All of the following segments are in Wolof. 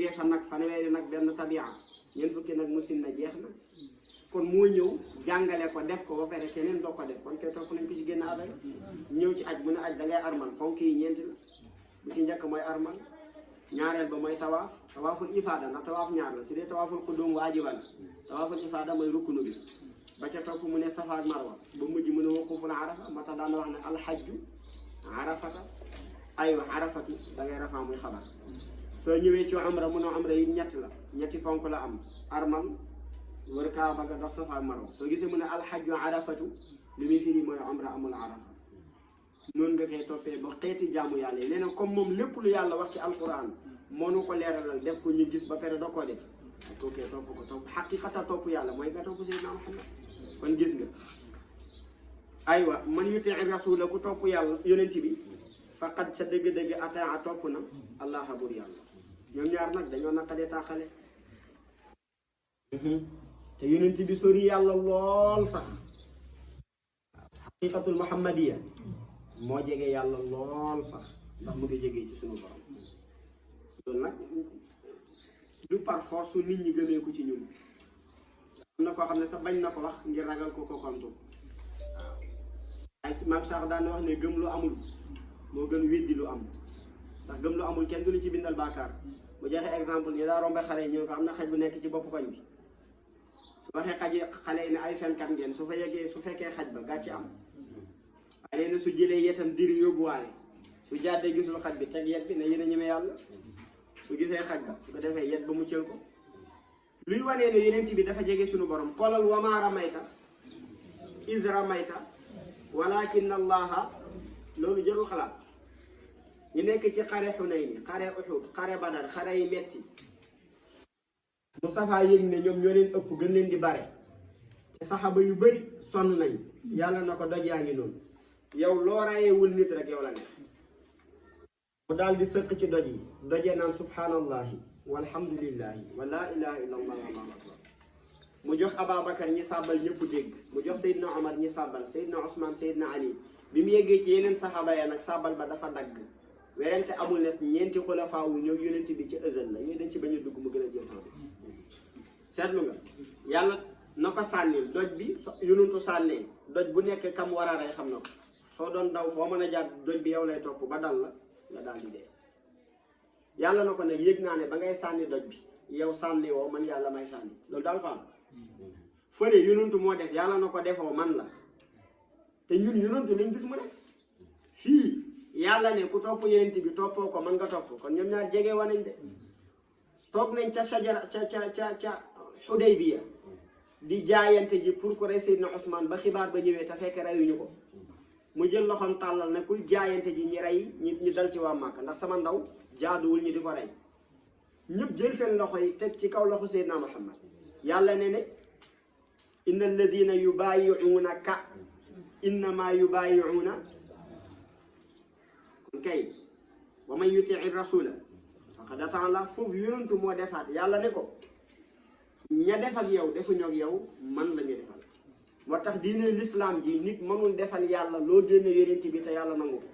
jógee fa nag fanweeri nag benn tabia ñeent fukki nag musin na jeex na kon moo ñëw jàngale ko def ko ba pare keneen doo ko def kon kay topp nañ ko ci génn adala ñëw ci aj mu ne aj da ngay armal ponk yi ñeenti la bu ci njëkk mooy armal ñaareel ba mooy tawaaful ifaada ndax tawaaf ñaar la su dee tawaaful qudum waajiban tawaaful ifaada mooy rukkunu bi ba ca topp mu ne safa ak marwa ba mujj mu ne waquful arafa moo tax daan wax ne alxajju arafata aywa arafatu da ngay rafaa muy xabar soo ñëwee ci umra mu ne umra yi ñett la ñetti fonk la am armal wër kaaba ga dox safa ak marwa soo gisee mu ne alxajju arafatu li muy firi mooy umra amul arafa noonu nga koy toppee ba xeeti jaamu yàlla yi nee na comme moom lépp lu yàlla wax ci alquran moo nu ko leeralal def ko ñu gis ba pare doo koo def ok topp ko topp xaqiqata topp yàlla mooy nga topp Seydina Muhammad kon gis nga aywa man yuti rasula ku topp yàlla yonent bi faqad sa dëgg-dëgg ataa topp na allah bur yàlla ñoom ñaar nag dañoo naqadee taaxale te yonent bi sori yàlla lool sax xaqiqatul muhammadiya moo jege yàlla lool sax ndax mu ngi jege ci sunu borom loolu nag du par force nit ñi gëmee ko ci ñun am na koo xam ne sax bañ na ko wax ngir ragal ko kontu waaw ay maam sax daan na wax ne gëm lu amul moo gën weddi lu am ndax gëm lu amul kenn du lu ci bindal baakaar bu joxe exemple ñu daa rombe xale yi ñu ko am na xaj bu nekk ci bopp koñ bi su waxee xale yi ne ay fenkat ngeen su fa yeggee su fekkee xaj ba gàcce am waaye nee na su jëlee yetam diri yóbbuwaale su jàddee gisul xaj bi teg yet bi ne yéen a ñeme yàlla su gisee xaj ba su ko defee yet ba mu cël ko luy wanee ne yeneen bi dafa jege suñu borom xoolal wama ramayta is ramayta walakin allaha loolu jërul xalaat ñu nekk ci xare Xunayni xare Uhud xare Badar xare yi metti Mustafa yëg ne ñoom ñoo leen ëpp gën leen di bare te saxaba yu bëri sonn nañ yàlla na ko doj yaa ngi noonu yow loo rayewul nit rek yow la nekk mu daal di sëq ci doj yi dojee naan subhanallahi walhamdulillahi wa la ilaha illa allah wallahu akbar mu jox Ababacar ñi sàbbal ñëpp dégg mu jox Seydina Omar ñi sàbbal Seydina Ousmane Seydina Ali bi mu yeggee ci yeneen saxaaba ya nag sàbbal ba dafa dagg werante amul ne ñeenti xulafaa wu ñëw yonent bi ci ësal la yooyu dañ ci bañ a dugg mu gën a jël temps bi seetlu nga yàlla na ko sànnil doj bi yonentu sànnee doj bu nekk kam war a rey xam na ko soo doon daw foo mën a jaar doj bi yow lay topp ba dal la nga daal di dee yàlla na ko nag yëg naa ne ba ngay sànni doj bi yow sànni woo man yàlla may sànni loolu daal ko am fële yonentu moo def yàlla na ko defoo man la te ñun yonentu lañ gis mu def fii yàlla ne ku topp yonent bi toppoo ko man nga topp kon ñoom ñaar jege wanañ de toog nañ ca sajara ca Xudaybiya di jaayante ji pour ko rey Seydina Ousmane ba xibaar ba ñëwee te fekk reyuñu ko mu jël loxoom tàllal ne ku jaayante ji ñi rey ñi dal ci waa Màkka ndax sama ndaw jaaduwul ñi di ko rey ñëpp jël seen loxo yi teg ci kaw loxo Seydina Muhammad yàlla ne inna alladina yubayi'unaka innama yubayi'una kon kay wa man yutii rasula faqad ataa Allah foofu yonentu moo defaat yàlla ne ko ña def ak yow defuñu ak yow man la ñu defal moo tax diine l'islam ji nit mënul defal yàlla loo génne yonent bi te yàlla nangu ko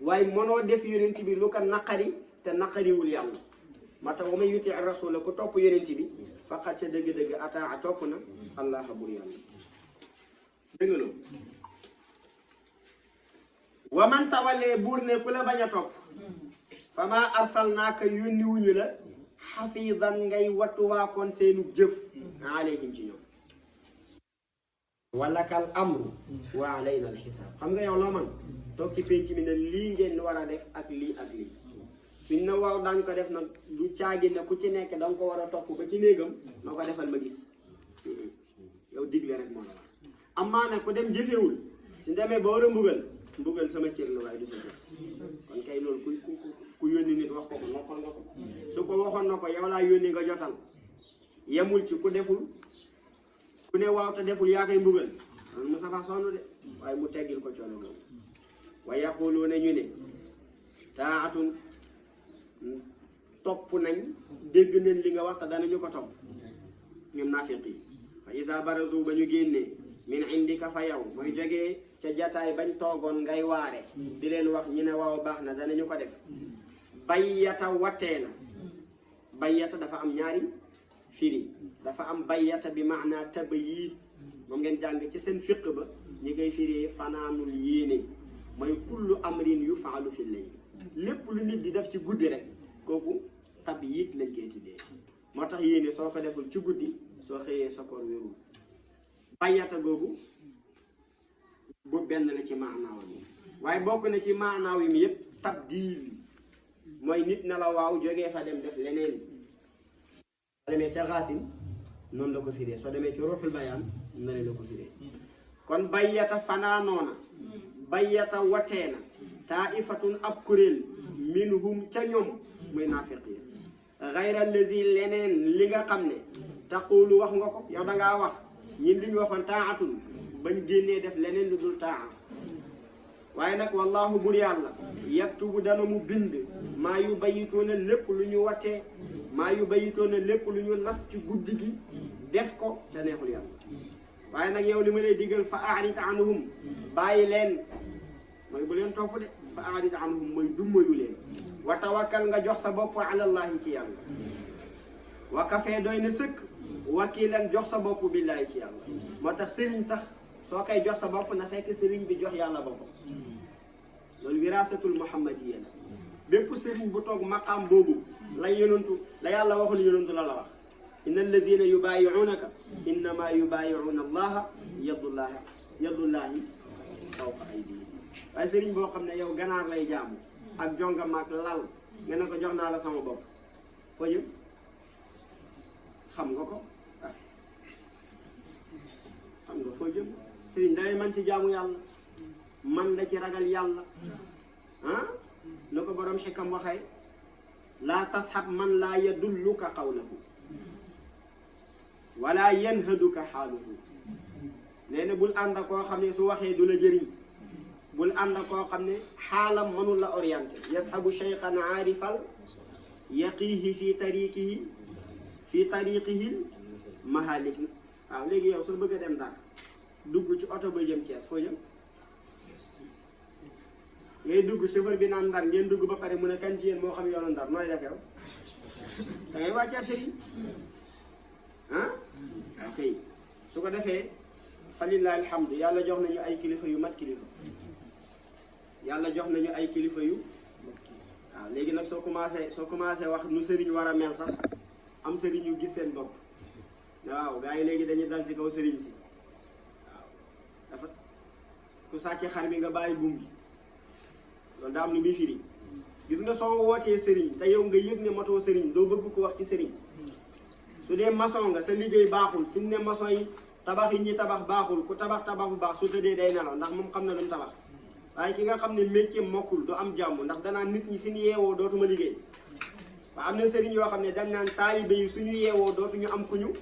waaye mënoo def yonent bi lu ko naqari te naqariwul yàlla moo tax wa man yutii rasula ku topp yonent bi faqat ca dëgg-dëgg ataa topp na allah bur yàlla dëgg nga loolu wa man tawalee buur ne ku la bañ a topp fa maa arsalnaaka yónni wuñu la xafiidan ngay wattuwaakoon seenu jëf alayhim ci ñoom walakal amru wa alayna al xisaab xam nga yow loo man toog ci pénc mi ne lii ngeen war a def ak lii ak lii suñ na waaw daañ ko def nag du caagi ne ku ci nekk danga ko war a topp ba ci néegam na ko defal ma gis yow digle rek moo la war amaa nag ku dem jëfewul su demee ba war a mbugal sama cër la waaye du sa cër kon kay loolu ku yónni nit wax ko ko noppal nga ko su ko waxoon na ko yow laa yónni nga jotal yemul ci ku deful ku ne waaw te deful yaa koy mbugal loolu mu safa sonn de waaye mu teggil ko coono boobu wa yaquluuna ñu ne taatun topp nañ dégg nañ li nga wax te danañu ko topp ñoom naafiq yi fa isa barazu ba ñu génnee min indika fa yow mooy jógee ca jataay bañ toogoon ngay waare di leen wax ñu ne waaw baax na danañu ko def bayyata wattee na bayyata dafa am ñaari firi dafa am bayyata bi maanaa tabayiit moom ngeen jàng ci seen fiq ba ñi koy firee fanaanul yéene mooy kullu amrin yufaalu fi layl lépp lu nit di def ci guddi rek kooku tabayiit lañ koy tuddee moo tax yéene soo ko deful ci guddi soo xëyee sa koor wérul bayyata googu bu benn la ci maanaaw mi waaye bokk na ci maanaaw yi mi yëpp tabdiil mooy nit na la waaw jógee fa dem def leneen soo demee ca xaasin noonu la ko firee soo demee ci ruuxul bayaan noonu la ko firee kon bayyata fanaanoona bayyata wateena taifatun ab kuréel minhum ca ñoom muy naafiq yi gayra allazi leneen li nga xam ne taqulu wax nga ko yow dangaa wax ñin li ñu waxoon taatun bañ génnee def leneen lu dul taa waaye nag wallahu bur yàlla yaktubu dana mu bind maa yu bayitoona lépp lu ñu wattee maa yu bayitoona lépp lu ñu nas ci guddi gi def ko te neexul yàlla waaye nag yow li ma lay digal fa a'rid anhum bàyyi leen mooy bu leen topp de fa a'rid anhum mooy dummayu leen wa tawakkal nga jox sa bopp alallahi ci yàlla wa kafee doy na sëkk wakiilan jox sa bopp billaahi ci yàlla moo tax sëriñ sax soo koy jox sa bopp na fekk sëriñ bi jox yàlla bopp loolu wiraasatul muhammadiyya bépp sëriñ bu toog maqaam boobu la yonantu la yàlla waxul yonantu la la wax inna alladina yubaayi'unaka innama yubaayi'una allaha yadullahi fawqa aydihim waaye sëriñ boo xam ne yow ganaar lay jaamu ak jonga maak lal nga ne ko jox naa la sama bopp foo jëm xam nga ko xam nga foo jëm sëriñ dangay man ci jaamu yàlla man la ci ragal yàlla ah na ko borom xikam waxee laa tasxab man laa yadulluka qawlahu wala yanhaduka xaaluhu nee na bul ànd ak koo xam ne su waxee du la jëriñ bul ànd ak koo xam ne xaalam mënul la orienté yashabu cheykhan aarifal yaqiihi fi tariqihi mahalik waaw léegi yow soo bëgg a dem Ndar dugg ci oto ba jëm Thiès foo jëm ngay dugg chauffeur bi naan Ndar ngeen dugg ba pare mu ne kan ci yéen moo xam yoonu Ndar nooy def yow da ngay wàccaat sëriñ ah ok su ko defee fa lillahi alhamdu yàlla jox nañu ay kilifa yu mat kilifa yàlla jox nañu ay kilifa yu waaw léegi nag soo commencé wax nu sëriñ war a mel sax am sëriñ yu gis seen bopp ne waaw gars yi léegi dañuy dal si kaw sëriñ si waaw dafa ku sàcc xar bi nga bàyyi buum bi loolu daa am lu muy firi gis nga soo wootee sëriñ te yow nga yëg ne matoo sëriñ doo bëgg ko wax ci sëriñ su dee maçon nga sa liggéey baaxul suñ ne maçon yi tabax yi ñi tabax baaxul ku tabax bu baax su tëddee day nelaw ndax moom xam na lu mu tabax waaye ki nga xam ne métier mokkul du am jàmm ndax danaa nit ñi suñu yeewoo dootuma liggéey waa am na sëriñ yoo xam ne dañ naan taalibe yi suñu yeewoo dootuñu am kuñu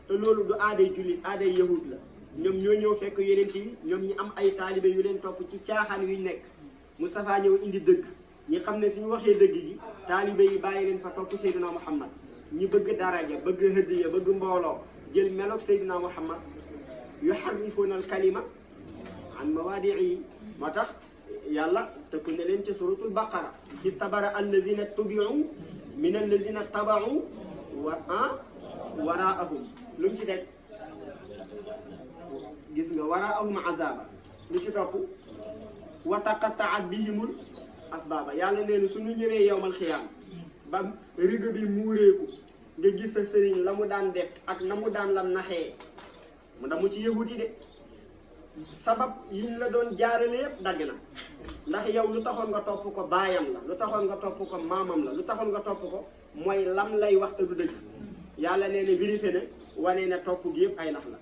te loolu du aaday jullit aaday yahud la ñoom ñoo ñëw fekk yeneen yi ñoom ñi am ay taalibe yu leen topp ci caaxaan yuñ nekk Moustapha ñëw indi dëgg ñi xam ne suñu waxee dëgg gi taalibe yi bàyyi leen fa topp Seydina Muhammad ñi bëgg daraja bëgg hëddiya bëgg mbooloo jël meloog Seydina Muhammad yuharrifuuna al kalima an mawaadi'i moo tax yàlla tëkku ne leen ci suratul baqara istabara alladina tubiu min alladina tabau waraahum lu mu ci teg gis nga waraahum azaba lu ci topp wa taqattaat bihimul asbaaba yàlla nee na suñu ñëwee yowmal xiyaam ba rigo bi muureeku nga gis sa sëriñ la mu daan def ak na mu daan la naxee mu damu ci yahut yi de sabab yiñ la doon jaarale yëpp dagg na ndax yow lu taxoon nga topp ko baayam la lu taxoon nga topp ko maamam la lu taxoon nga topp ko mooy lam lay wax te du dëgg yàlla nee na vérifié ne wane na topp gi yëpp ay nax la